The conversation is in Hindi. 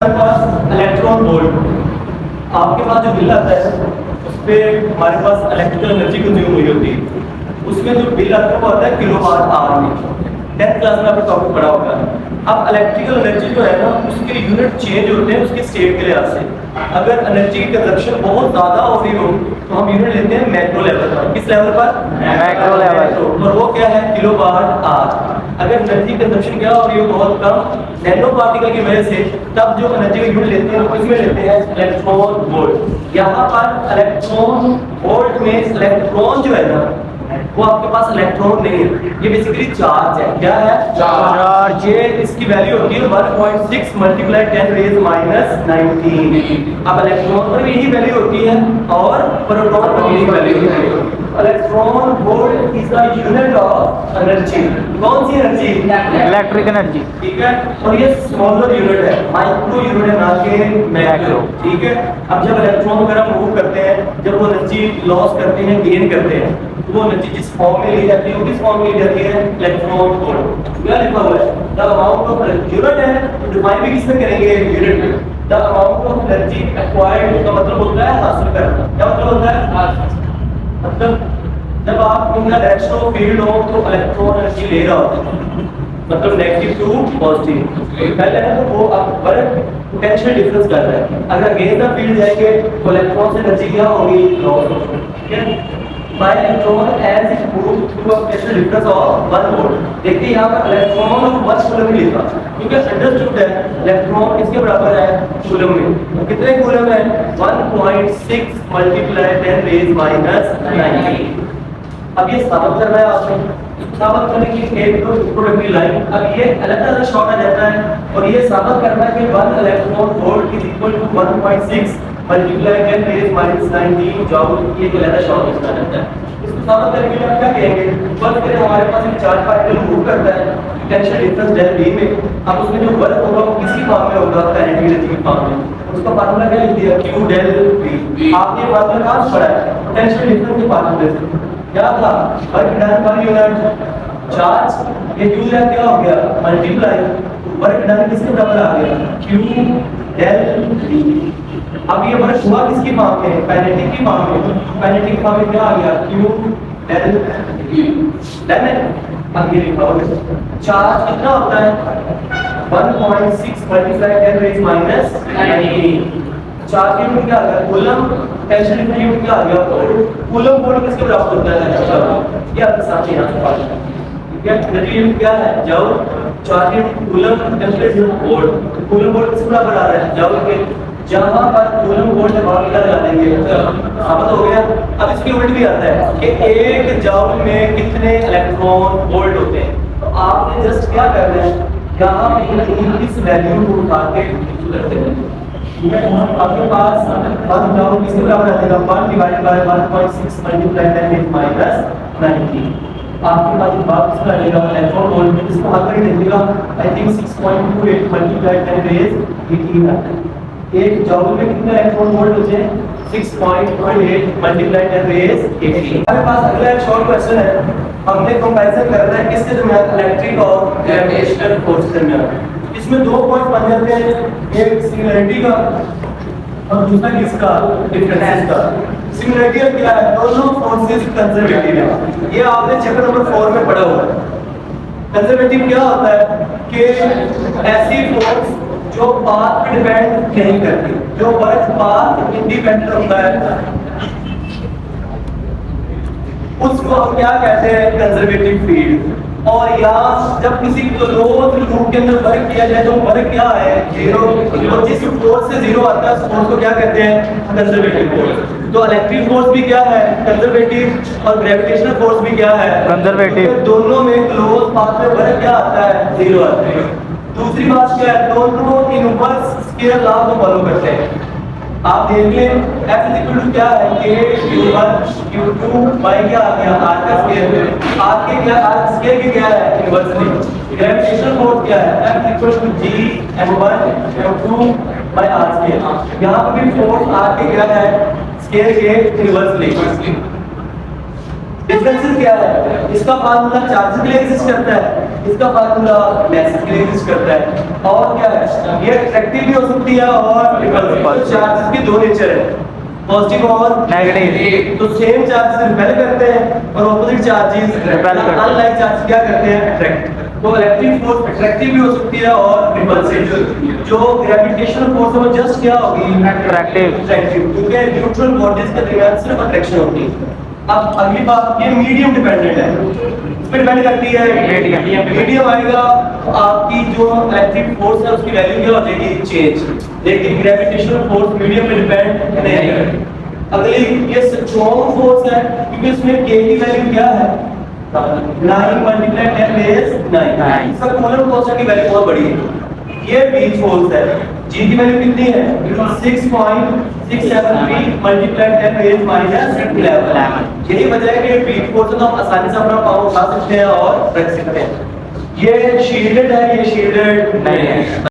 हमारे पास इलेक्ट्रॉन वोल्ट आपके पास जो बिल आता है उस पर हमारे पास इलेक्ट्रिकल एनर्जी कंज्यूम हुई होती है। उसमें जो बिल आता है वो आता है किलोवाट आवर में। 10th क्लास में आपने टॉपिक पढ़ा होगा। अब इलेक्ट्रिकल एनर्जी जो है ना उसके यूनिट चेंज होते हैं उसके स्टेट के लिहाज से। अगर एनर्जी की कंजप्शन बहुत ज़्यादा हो रही हो तो हम यूनिट लेते हैं मैक्रो लेवल पर। किस लेवल पर? Macro level. और वो क्या है? Kilowatt hour. अगर एनर्जी कंजप्शन क्या हो रही हो बहुत कम नैनो पार्टिकल की वजह से, तब जो एनर्जी का यूनिट लेते हैं वो इसमें लेते हैं इलेक्ट्रॉन वोल्ट। यहाँ पर इलेक्ट्रॉन वोल्ट में इलेक्ट्रॉन जो है ना वो आपके पास इलेक्ट्रॉन नहीं है, ये बेसिकली चार्ज है। क्या है? चार्ज। ये इसकी वैल्यू होती है 1.6 मल्टीप्लाई 10 रेज माइनस 19। अब इलेक्ट्रॉन पर भी यही वैल्यू होती है और प्रोटॉन पर भी यही वैल्यू होती है। Electron volt is the unit of energy. कौन सी एनर्जी? Electric energy. ठीक है। और ये स्मॉलर यूनिट है, माइक्रो यूनिट है, ना कि मैक्रो। ठीक है। अब जब इलेक्ट्रॉन वगैरह मूव करते हैं, जब वो एनर्जी लॉस करते हैं, गेन करते हैं, तो वो एनर्जी जिस फॉर्म में ली जाती है वो किस फॉर्म में ली जाती है? Electron volt. क्या लिखा हुआ है? द अमाउंट ऑफ यूनिट है, डिफाइन भी किसमें करेंगे? यूनिट में। The amount of energy acquired का मतलब होता है हासिल करना। क्या मतलब होता है? मतलब जब आप इन डायरेक्शन ऑफ फील्ड हो तो इलेक्ट्रॉन एनर्जी ले रहा होता है, मतलब नेगेटिव टू पॉजिटिव। पहले है तो वो आप वर्क पोटेंशियल डिफरेंस कर रहा है। अगर अगेंस्ट द फील्ड जाएंगे तो इलेक्ट्रॉन से एनर्जी क्या होगी? लॉस होगी। ठीक है। By electron as it move through a potential difference of 1 volt. देखिए यहाँ पर इलेक्ट्रॉन और 1 कूलम में लिखा, क्योंकि अंडरस्टूड है इलेक्ट्रॉन किसके बराबर है? कूलम में। तो कितने कूलम है? 1.6 मल्टीप्लाई 10 रेज माइनस 19। अब ये साबित करना है आपने। साबित करने की एक दो इंट्रोडक्टरी लाइन। अब ये अलग अलग शॉर्ट आ जाता है और ये साबित करना है कि 1 electron volt is equal to 1.6 multiply 10 raise minus 19 joule. ये अलग शॉर्ट लिखना रहता है। इसको साबित करने के लिए आप क्या कहेंगे? फर्स्ट करें हमारे पास एक चार्ज पार्टिकल मूव करता है पोटेंशियल डिफरेंस डेल v में। अब उसमें जो वर्क होगा वो किसी फॉर्म में होगा? काइनेटिक एनर्जी की फॉर्म में। उसका फार्मूला क्या लिख दिया? q del v। आपने फार्मूला कहां से पढ़ा है? पोटेंशियल डिफरेंस के फार्मूले से। क्या था? Work done per unit charge. ये q क्या हो गया? मल्टीप्लाई वर्क डन किसके बराबर आ गया? q del v। अब ये वर्क हुआ किसकी फॉर्म में? काइनेटिक की फॉर्म में। काइनेटिक फॉर्म में क्या आ गया? q del v। डन है। अब ये लिखा हुआ चार्ज कितना होता है? 1.6 मल्टीप्लाई 10 रेज माइनस 19। चार्ज की यूनिट क्या आ गया? कूलम। टेंशन की यूनिट क्या आ गया? कूलम वोल्ट किसके बराबर होता है? ये आपके सामने यहाँ से बात है। ठीक है। एनर्जी यूनिट क्या है? जूल। चार्ज की unit coulomb, tension unit volt. Coulomb volt किसके बराबर आ रहा है? जूल के। जहां पर कूलम वोल्ट है वहां क्या लगा देंगे? साबित हो गया। अब इसकी उल्ट भी आता है कि एक जूल में कितने इलेक्ट्रॉन वोल्ट होते हैं। तो आपने जस्ट क्या करना है, यहाँ पे इस वैल्यू को उठा के करते हैं। आपके पास 1 जूल किसके बराबर आ जाएगा? 1 divided by 1.6 multiply 10 raise minus 19। आपके पास ये बात किसका आएगा? इलेक्ट्रॉन वोल्ट में। इसको हल करके देखिएगा। आई थिंक 6.28 मल्टीप्लाई 10 रेज 18 आता है। एक जूल में कितने इलेक्ट्रॉन वोल्ट होते हैं? 6.28 मल्टीप्लाई 10 रेज 18। हमारे पास अगला एक शॉर्ट क्वेश्चन है। हमने कंपैरिजन करना है किसके दरमियान? इलेक्ट्रिक और ग्रेविटेशनल फोर्स के दरमियान। इसमें दो पॉइंट बन जाते हैं, एक सिमिलरिटी का और दूसरा किसका? डिफरेंस का। सिमिलरिटी क्या है? दोनों फोर्सेस कंजर्वेटिव है। ये आपने चैप्टर नंबर 4 में पढ़ा हुआ है। कंजर्वेटिव क्या होता है कि ऐसी फोर्स जो पाथ पे डिपेंड नहीं करती, जो वर्क पाथ इंडिपेंडेंट होता है, उसको हम क्या कहते हैं? Conservative field. और यहाँ जब किसी क्लोज लूप के अंदर वर्क किया जाए तो वर्क क्या है? जीरो। और जिस फोर्स से जीरो आता है उस फोर्स को क्या कहते हैं? Conservative force. तो इलेक्ट्रिक फोर्स भी क्या है? कंजर्वेटिव। और ग्रेविटेशनल फोर्स भी क्या है? कंजर्वेटिव। तो दोनों में क्लोज पाथ में वर्क क्या आता है? जीरो आता है। दूसरी बात क्या है? दोनों इनवर्स स्केलर लॉ को फॉलो करते हैं। आप देख लें F इक्वल क्या है? K q1 q2 बाय क्या आ गया? R का स्केयर। R के क्या? R स्केयर के क्या है? इनवर्सली। ग्रेविटेशनल फोर्स क्या है? F equal to G m1 m2 by R square. यहाँ पर भी फोर्स R के क्या है? स्केयर के इनवर्सली। डिफरेंसेस क्या है? इसका फार्मूला चार्ज के लिए एग्जिस्ट करता है। इसका फार्मूला मैसेज के लिए यूज करता है। और क्या है, ये अट्रैक्टिव भी हो सकती है और रिपल्सिव। तो चार्जेस की दो नेचर है, पॉजिटिव और नेगेटिव। तो सेम चार्जेस रिपेल करते हैं और ऑपोजिट चार्जेस Repel करते हैं। अनलाइक चार्जेस क्या करते हैं, अट्रैक्ट। तो इलेक्ट्रिक फोर्स अट्रैक्टिव भी हो सकती है और रिपल्सिव। जो ग्रेविटेशनल फोर्स है वो जस्ट क्या होगी, Attractive। अट्रैक्टिव, क्योंकि न्यूट्रल बॉडीज के दरमियान सिर्फ अट्रैक्शन होती है। अब अगली बात, ये मीडियम डिपेंडेंट है, इस पे डिपेंड करती है Medium। मीडियम आएगा तो आपकी जो इलेक्ट्रिक फोर्स है उसकी वैल्यू क्या हो जाएगी, चेंज। लेकिन ग्रेविटेशनल फोर्स मीडियम पे डिपेंड नहीं करती। अगली ये स्ट्रॉन्ग फोर्स है, क्योंकि इसमें k की वैल्यू क्या है, 9 मल्टीप्लाई 10 बेस 9। इसका कूलम कांस्टेंट की वैल्यू बहुत बड़ी है। ये वीक फोर्स है, g की वैल्यू कितनी है, 6.673 मल्टीप्लाई 10 बेस -11। यही वजह है कि वीक फोर्स है तो हम आसानी से अपना पावर उठा सकते हैं और रख सकते हैं। ये शील्डेड है, ये शील्डेड नहीं है।